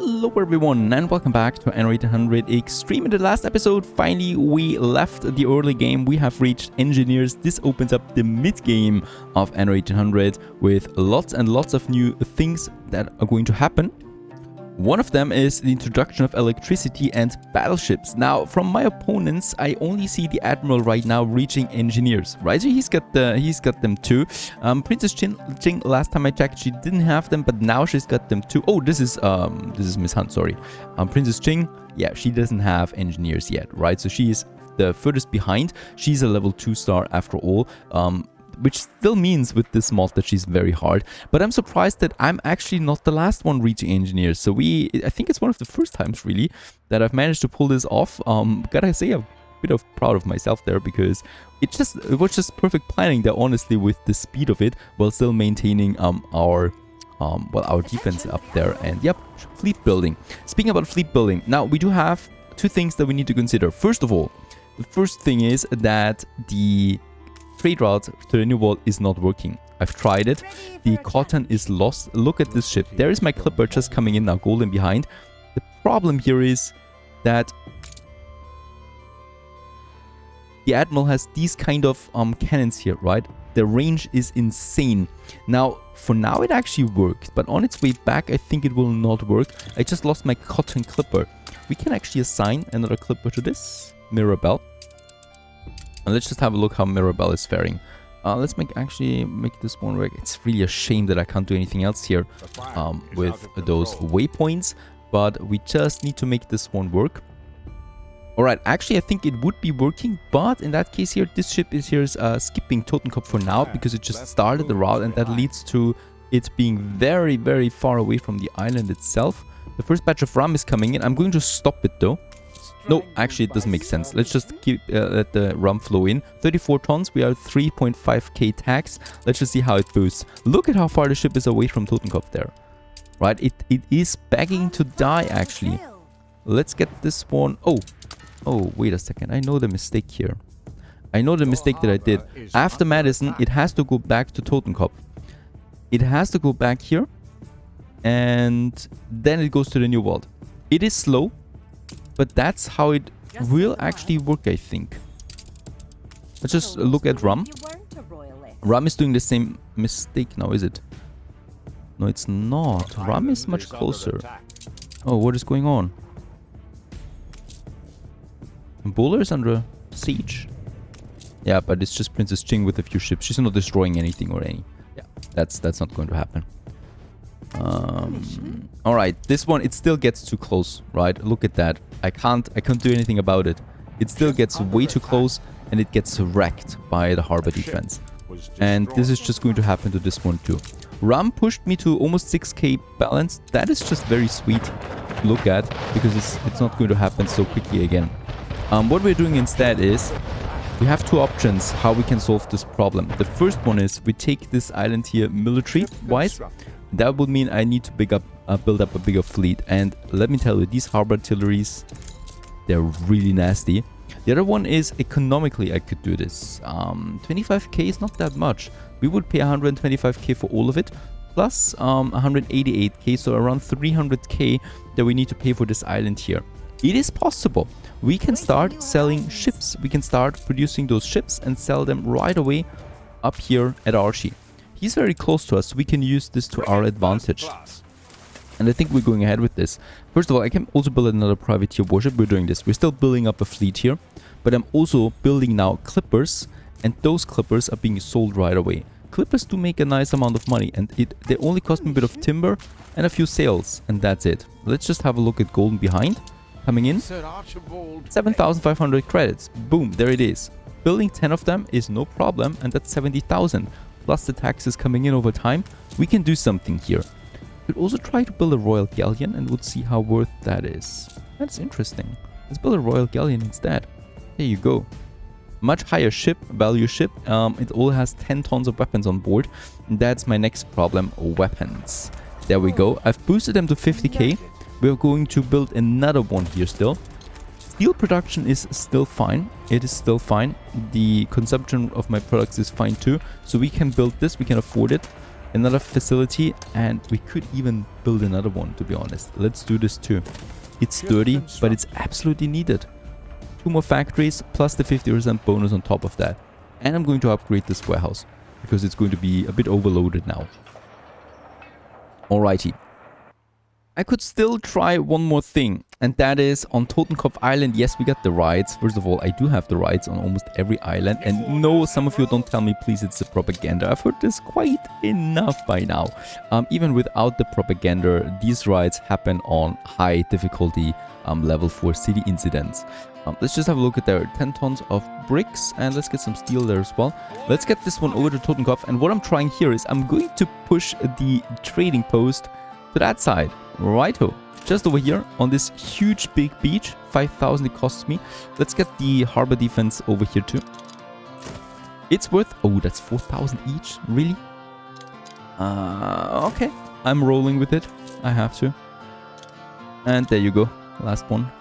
Hello everyone and welcome back to Anno 1800 Extreme. In the last episode, finally we left the early game. We have reached engineers. This opens up the mid-game of Anno 1800 with lots and lots of new things that are going to happen. One of them is the introduction of electricity and battleships. Now, from my opponents, I only see the admiral right now reaching engineers. Right, so he's got them too. Princess Jing, last time I checked, she didn't have them, but now she's got them too. Oh, this is Miss Hunt. Sorry, Princess Jing. Yeah, she doesn't have engineers yet, right? So she is the furthest behind. She's a level 2 star after all. Which still means with this mod that she's very hard. But I'm surprised that I'm actually not the last one reaching engineers. So I think it's one of the first times really that I've managed to pull this off. Gotta say I'm a bit proud of myself there because it was just perfect planning there, honestly, with the speed of it while still maintaining our defense up there. And yep, fleet building. Speaking about fleet building, now we do have two things that we need to consider. First of all, the first thing is that the trade route to the New World is not working. I've tried it. The cotton is lost. Look at this ship. There is my clipper just coming in now, golden behind. The problem here is that the Admiral has these kind of cannons here, right? The range is insane. Now, for now it actually works, but on its way back I think it will not work. I just lost my cotton clipper. We can actually assign another clipper to this Mirabelle. And let's just have a look how Mirabelle is faring. Let's actually make this one work. It's really a shame that I can't do anything else here with those waypoints, but we just need to make this one work. Alright, actually I think it would be working, but in that case here, this ship is skipping Totenkopf for now because it just started the route and that leads to it being very, very far away from the island itself. The first batch of rum is coming in. I'm going to stop it though. No, actually it doesn't make sense. Let's just let the rum flow in. 34 tons, we are 3.5k tax. Let's just see how it boosts. Look at how far the ship is away from Totenkopf there. Right, it is begging to die actually. Let's get this one. Oh, wait a second. I know the mistake here. I know the mistake that I did. After Madison, it has to go back to Totenkopf. It has to go back here. And then it goes to the New World. It is slow. But that's how it will actually work, I think. Let's just look at Rum. Rum is doing the same mistake now, is it? No, it's not. Rum is much closer. Oh, what is going on? Bowler is under siege. Yeah, but it's just Princess Jing with a few ships. She's not destroying anything or any. Yeah, that's not going to happen. Alright, this one, it still gets too close, right? Look at that. I can't do anything about it. It still gets way too close and it gets wrecked by the harbor defense. And this is just going to happen to this one too. Rum pushed me to almost 6k balance. That is just very sweet to look at because it's not going to happen so quickly again. What we're doing instead is we have two options how we can solve this problem. The first one is we take this island here military-wise. That would mean I need to build up a bigger fleet. And let me tell you, these harbor artilleries, they're really nasty. The other one is economically I could do this. 25k is not that much. We would pay 125k for all of it, plus 188k, so around 300k that we need to pay for this island here. It is possible. We can start selling ships. We can start producing those ships and sell them right away up here at Archie. He's very close to us, so we can use this to our advantage. And I think we're going ahead with this. First of all, I can also build another privateer warship. We're doing this. We're still building up a fleet here. But I'm also building now clippers. And those clippers are being sold right away. Clippers do make a nice amount of money. And they only cost me a bit of timber and a few sails. And that's it. Let's just have a look at golden behind. Coming in. 7,500 credits. Boom, there it is. Building 10 of them is no problem. And that's 70,000. Plus the taxes coming in over time, we can do something here. Could also try to build a royal galleon and would see how worth that is. That's interesting. Let's build a royal galleon instead. There you go. Much higher ship, value ship. It all has 10 tons of weapons on board. And that's my next problem, weapons. There we go. I've boosted them to 50k. We're going to build another one here still. Steel production is still fine. It is still fine. The consumption of my products is fine too. So we can build this. We can afford it. another facility, and we could even build another one, to be honest. Let's do this too. It's dirty, but it's absolutely needed. 2 more factories plus the 50% bonus on top of that. And I'm going to upgrade this warehouse because it's going to be a bit overloaded now. Alrighty. I could still try one more thing, and that is on Totenkopf Island. Yes, we got the rights. First of all, I do have the rights on almost every island. And no, some of you don't tell me, please, it's the propaganda. I've heard this quite enough by now. Even without the propaganda, these rights happen on high difficulty level for city incidents. Let's just have a look at there. 10 tons of bricks, and let's get some steel there as well. Let's get this one over to Totenkopf. And what I'm trying here is I'm going to push the trading post to that side. Righto. Just over here on this huge big beach. 5,000 it costs me. Let's get the harbor defense over here too. It's worth... Oh, that's 4,000 each? Really? Okay. I'm rolling with it. I have to. And there you go. Last one.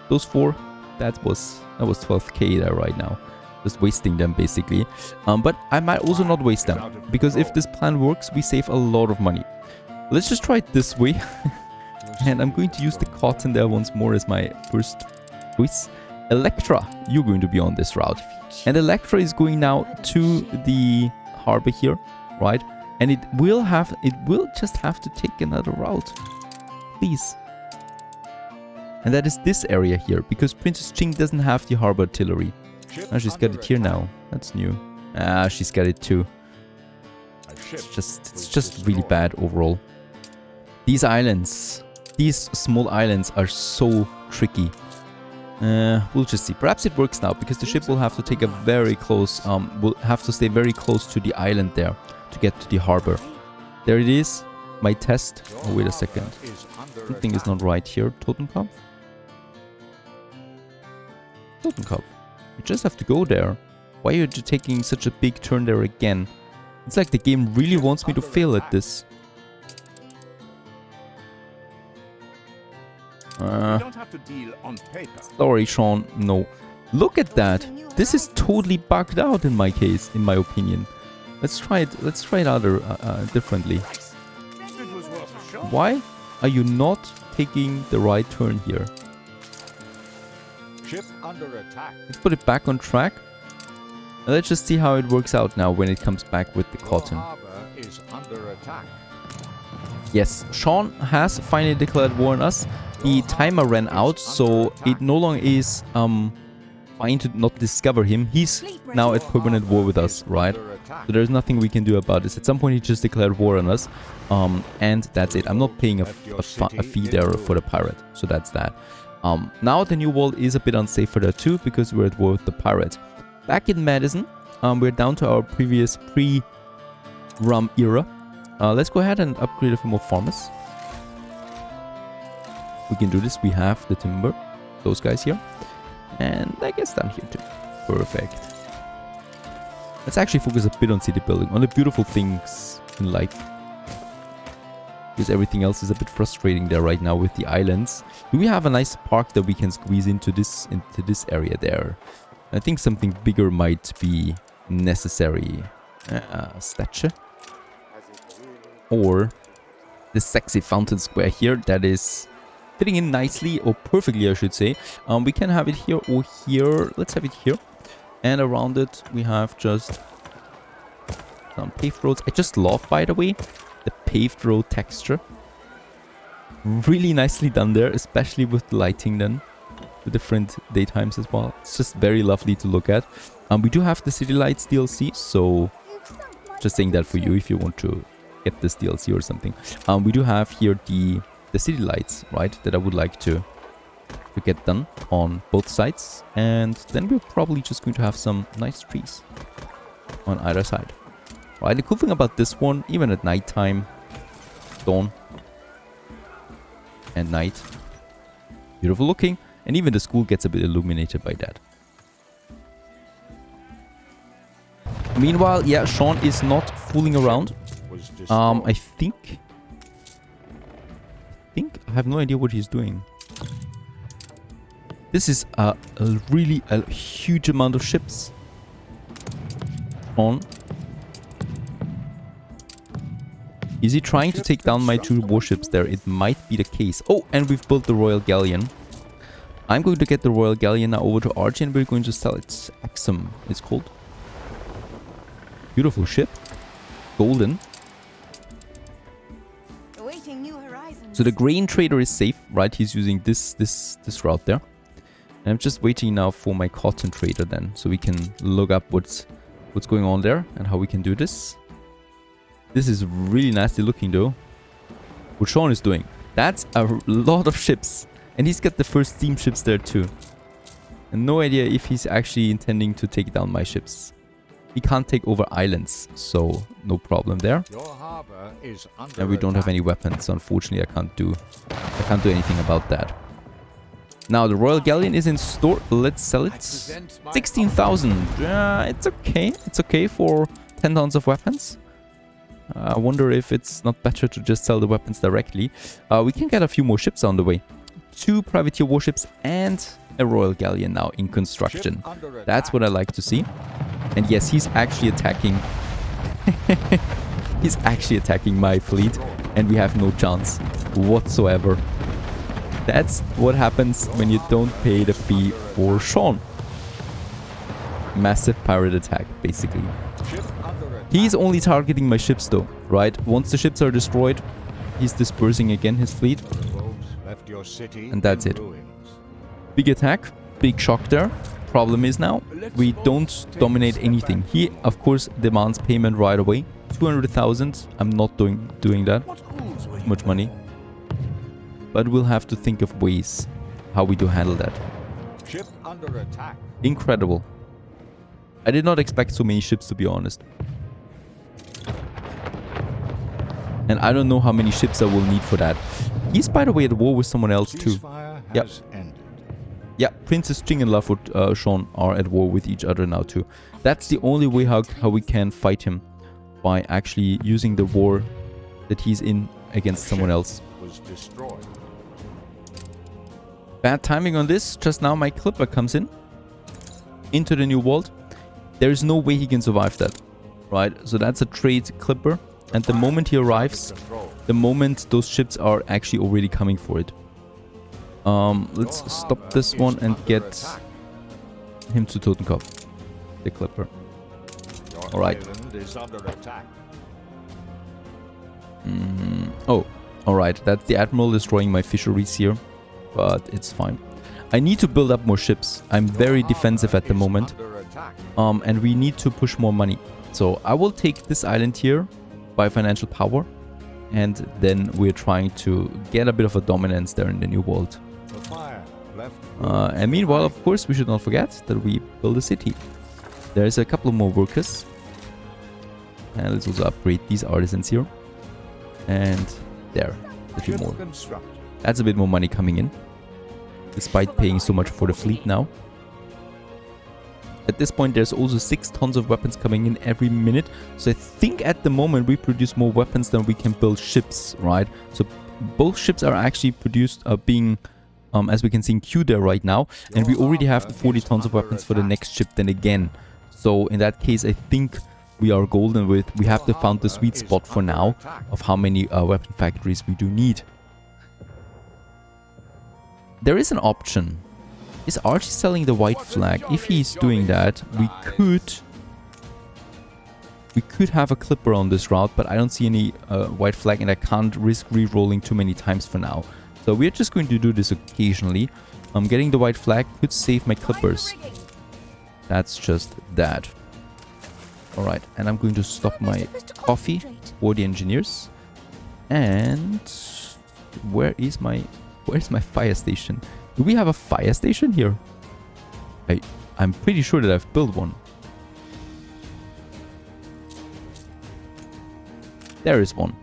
Those 4. That was 12k there right now. Just wasting them basically. But I might also not waste them. Because if this plan works, we save a lot of money. Let's just try it this way. And I'm going to use the cotton there once more as my first choice. Electra, you're going to be on this route. And Electra is going now to the harbor here, right? And it will just have to take another route. Please. And that is this area here, because Princess Ching doesn't have the harbor artillery. Oh, she's got it here now. That's new. Ah, she's got it too. It's just really bad overall. These islands, these small islands are so tricky. We'll just see. Perhaps it works now, because the ship will have to take a very close, will have to stay very close to the island there to get to the harbor. There it is. My test. Oh, wait a second. Something is not right here. Totenkopf? Totenkopf. You just have to go there. Why are you taking such a big turn there again? It's like the game really wants me to fail at this. Sorry, Sean. No. Look at that. This is totally bugged out in my case, in my opinion. Let's try it. Let's try it other differently. Why are you not taking the right turn here? Ship under attack. Let's put it back on track. And let's just see how it works out now when it comes back with the cotton. Is under attack. Yes, Sean has finally declared war on us. The timer ran out, so it no longer is fine to not discover him. He's now at permanent war with us, right? So there's nothing we can do about this. At some point he just declared war on us, and that's it. I'm not paying a fee there for the pirate, so that's that. Now the new world is a bit unsafer there too, because we're at war with the pirate. Back in Madison, we're down to our previous pre-rum era. Let's go ahead and upgrade a few more farmers. We can do this. We have the timber, those guys here, and I guess down here too. Perfect. Let's actually focus a bit on city building, on the beautiful things in life, because everything else is a bit frustrating there right now with the islands. Do we have a nice park that we can squeeze into this area there? I think something bigger might be necessary. Statue. Or the sexy fountain square here that is fitting in nicely, or perfectly I should say. We can have it here or here. Let's have it here. And around it we have just some paved roads. I just love, by the way, the paved road texture. Really nicely done there, especially with the lighting then. The different daytimes as well. It's just very lovely to look at. We do have the City Lights DLC, so just saying that for you if you want to get this DLC or something. We do have here the city lights, right, that I would like to get done on both sides, and then we're probably just going to have some nice trees on either side. Right, the cool thing about this one, even at nighttime, dawn and night, beautiful looking, and even the school gets a bit illuminated by that. Meanwhile, yeah, Sean is not fooling around. I think I have no idea what he's doing. This is a really huge amount of ships. On. Is he trying to take down my 2 warships there? It might be the case. Oh, and we've built the Royal Galleon. I'm going to get the Royal Galleon now over to Archie and we're going to sell it. Axum, it's called. Beautiful ship. Golden. Awaiting new horizons. So the grain trader is safe, right? He's using this route there. And I'm just waiting now for my cotton trader then. So we can look up what's going on there and how we can do this. This is really nasty looking though. What Sean is doing. That's a lot of ships. And he's got the first steamships there too. And no idea if he's actually intending to take down my ships. He can't take over islands, so no problem there. Your harbor is under And we don't have any weapons, so unfortunately I can't do anything about that. Now the Royal Galleon is in store. Let's sell it. 16,000. It's okay. It's okay for 10 tons of weapons. I wonder if it's not better to just sell the weapons directly. We can get a few more ships on the way. 2 privateer warships and a Royal Galleon now in construction. That's what I like to see. And yes, he's actually attacking. He's actually attacking my fleet. And we have no chance whatsoever. That's what happens when you don't pay the fee for Sean. Massive pirate attack, basically. He's only targeting my ships though, right? Once the ships are destroyed, he's dispersing again his fleet. And that's it. Big attack, big shock there. Problem is now, we don't dominate anything. He, of course, demands payment right away. 200,000. I'm not doing that. Too much money. But we'll have to think of ways how we do handle that. Ship under attack. Incredible. I did not expect so many ships, to be honest. And I don't know how many ships I will need for that. He's, by the way, at war with someone else too. Yep. Yeah, Princess Jing and Lafut Sean are at war with each other now too. That's the only way how we can fight him. By actually using the war that he's in against someone else. Bad timing on this. Just now my clipper comes in. Into the new world. There is no way he can survive that. Right? So that's a trade clipper. And the moment he arrives, the moment those ships are actually already coming for it. Let's stop this one and get him to Totenkopf. The clipper. Alright. Oh, alright. That's the Admiral destroying my fisheries here. But it's fine. I need to build up more ships. I'm very defensive at the moment. And we need to push more money. So I will take this island here by financial power. And then we're trying to get a bit of a dominance there in the new world. And meanwhile, of course, we should not forget that we build a city. There's a couple more workers. And let's also upgrade these artisans here. And there, a few more. That's a bit more money coming in. Despite paying so much for the fleet now. At this point, there's also 6 tons of weapons coming in every minute. So I think at the moment we produce more weapons than we can build ships, right? So both ships are actually produced, being, as we can see in queue there right now. And we already have the 40 tons of weapons for the next ship then again. So in that case, I think we are golden with. We have to found the sweet spot for now of how many weapon factories we do need. There is an option. Is Archie selling the white flag? If he's doing that, we could have a clipper on this route, but I don't see any white flag and I can't risk re-rolling too many times for now. So we're just going to do this occasionally. Getting the white flag could save my clippers. That's just that. Alright, and I'm going to stop my coffee for the engineers. And where's my fire station? Do we have a fire station here? I'm pretty sure that I've built one. There is one.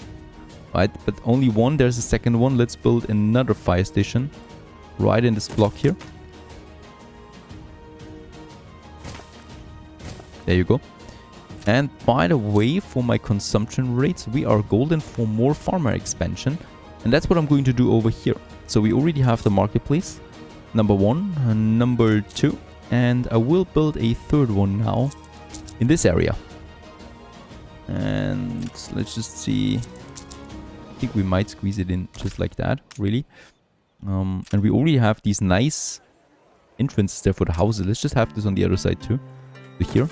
Right, but only one. There's a second one. Let's build another fire station right in this block here. There you go. And by the way, for my consumption rates, we are golden for more farmer expansion. And that's what I'm going to do over here. So we already have the marketplace. Number 1, number 2. And I will build a third one now in this area. And let's just see. think we might squeeze it in just like that, really. And we already have these nice entrances there for the houses. Let's just have this on the other side too. So here.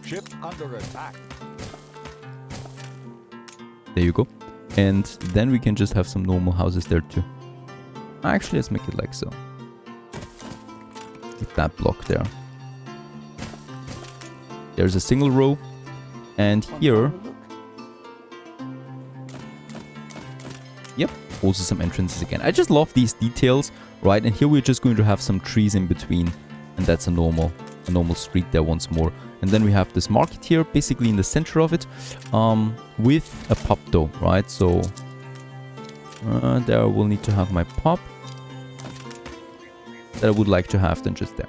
Ship under attack. There you go. And then we can just have some normal houses there too. Actually, let's make it like so. With that block there. There's a single row. And here... Yep, also some entrances again. I just love these details, right? And here we're just going to have some trees in between. And that's a normal street there once more. And then we have this market here, basically in the center of it, with a pub though, right? So there we'll need to have my pub that I would like to have than just there.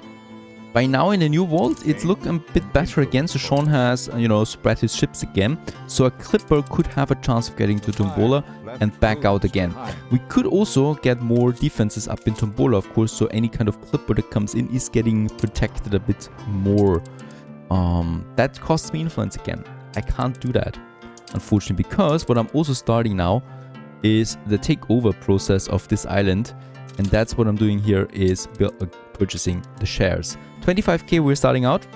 By now in the new world, it's looking a bit better again. So Sean has, you know, spread his ships again. So a clipper could have a chance of getting to Tombola and back out again. We could also get more defenses up in Tombola, of course. So any kind of clipper that comes in is getting protected a bit more. That costs me influence again. I can't do that, unfortunately, because what I'm also starting now is the takeover process of this island. And that's what I'm doing here is purchasing the shares. 25k we're starting out.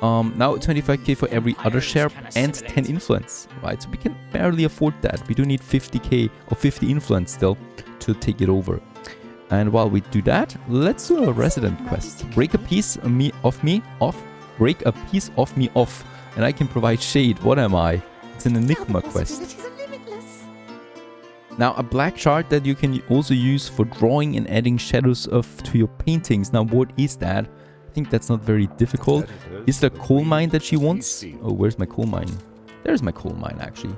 Now 25k for every other share and 10 influence, right? So we can barely afford that. We do need 50k or 50 influence still to take it over. And while we do that, let's do a resident quest. Break a piece of me off. Break a piece of me off. And I can provide shade. What am I? It's an enigma quest. Now, a black chart that you can also use for drawing and adding shadows to your paintings. Now, what is that? I think that's not very difficult. Is there a coal mine that she wants? Oh, where's my coal mine? There's my coal mine, actually.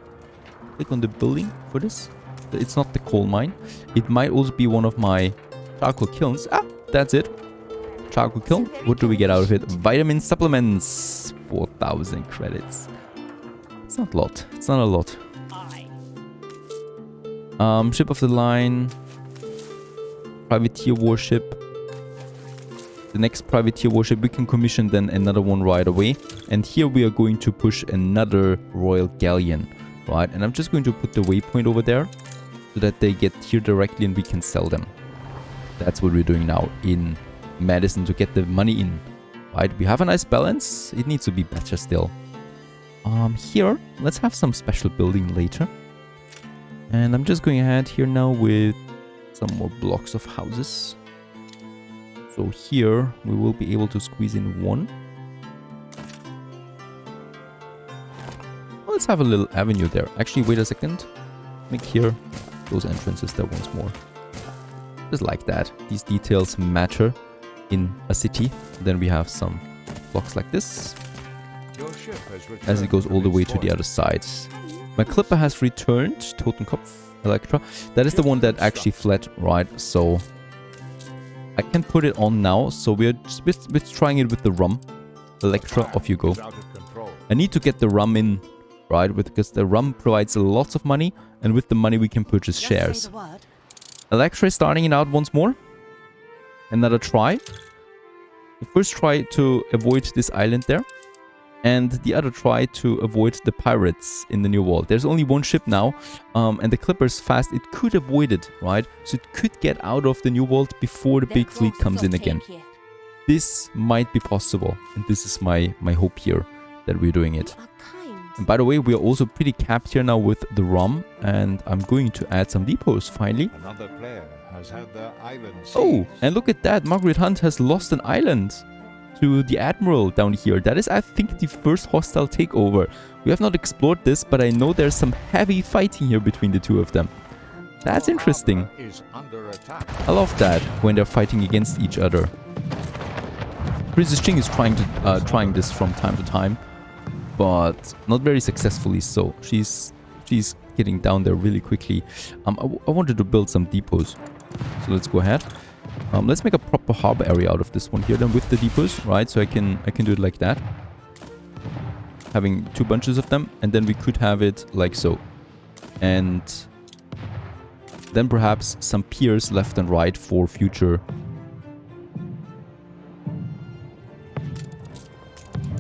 Click on the building for this. It's not the coal mine. It might also be one of my charcoal kilns. Ah, that's it. Charcoal kiln. What do we get out of it? Vitamin supplements. 4,000 credits. It's not a lot. It's not a lot. Ship of the line, privateer warship. The next privateer warship, we can commission then another one right away. And here we are going to push another royal galleon, right? And I'm just going to put the waypoint over there so that they get here directly and we can sell them. That's what we're doing now in Madison to get the money in, right? We have a nice balance. It needs to be better still. Here, let's have some special building later. And I'm just going ahead here now with some more blocks of houses. So here we will be able to squeeze in one. Let's have a little avenue there. Actually, wait a second. Make here those entrances there once more. Just like that. These details matter in a city. Then we have some blocks like this. As it goes all the way to the other side. My clipper has returned, Totenkopf Electra. That is the one that actually fled, right? So I can put it on now. So we're trying it with the rum. Electra, off you go. I need to get the rum in, right? Because the rum provides lots of money. And with the money we can purchase shares. Electra is starting it out once more. Another try. The first try to avoid this island there. And the other try to avoid the pirates in the new world. There's only one ship now, and the clipper's fast. It could avoid it, right? So it could get out of the new world before the big fleet comes in again. This might be possible, and this is my hope here that we're doing it. And by the way, we are also pretty capped here now with the rum, and I'm going to add some depots finally. Another player has had their island seized. Oh, and look at that! Margaret Hunt has lost an island to the Admiral down here. That is, I think, the first hostile takeover. We have not explored this, but I know there's some heavy fighting here between the two of them. That's interesting. I love that when they're fighting against each other. Princess Ching is trying this from time to time, but not very successfully. So she's getting down there really quickly. I wanted to build some depots, so let's go ahead. Let's make a proper harbor area out of this one here then with the depots, right? So I can do it like that. Having two bunches of them, and then we could have it like so. And then perhaps some piers left and right for future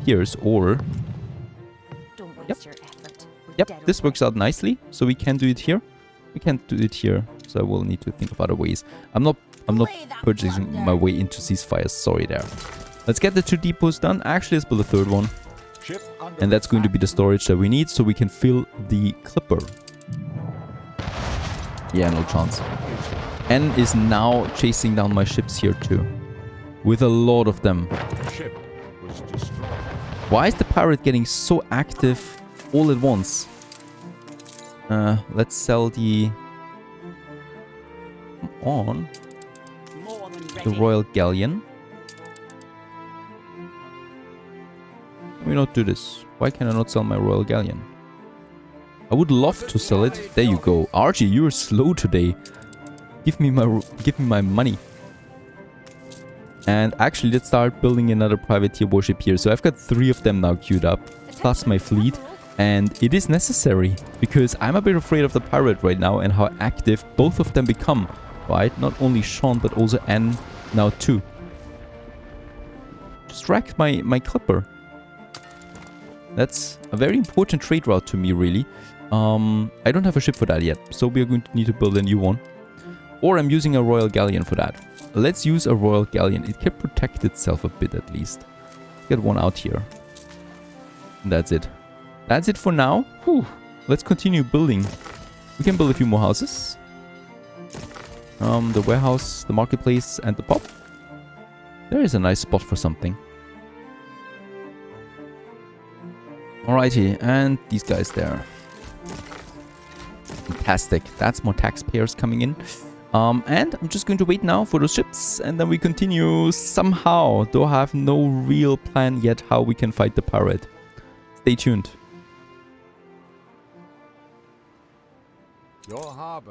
piers, or waste your effort. We're Yep, dead this works already. out nicely. So we can do it here. We can't do it here. So I will need to think of other ways. I'm not Away that purchasing plunder. my way into ceasefires. Sorry there. Let's get the 2 depots done. Actually, let's build a third one. Ship under And that's going to be the storage that we need so we can fill the clipper. Yeah, no chance. N is now chasing down my ships here too. With a lot of them. ship was destroyed. Why is the pirate getting so active all at once? Let's sell the... Come on. More than The ready. Royal Galleon. Let me not do this. Why can I not sell my Royal Galleon? I would love to sell it. There you go. Archie, you're slow today. Give me my money. And actually, let's start building another privateer warship here. So I've got 3 of them now queued up, plus my fleet. And it is necessary, because I'm a bit afraid of the pirate right now and how active both of them become. Right? Not only Sean, but also Anne now too. Just wrecked my clipper. That's a very important trade route to me, really. I don't have a ship for that yet, so we are going to need to build a new one. Or I'm using a Royal Galleon for that. Let's use a Royal Galleon. It can protect itself a bit at least. Let's get one out here. And that's it. That's it for now. Whew. Let's continue building. We can build a few more houses. The warehouse, the marketplace, and the pub. There is a nice spot for something. Alrighty, and these guys there. Fantastic. That's more taxpayers coming in. And I'm just going to wait now for those ships, and then we continue somehow. Though I have no real plan yet how we can fight the pirate. Stay tuned. Your harbor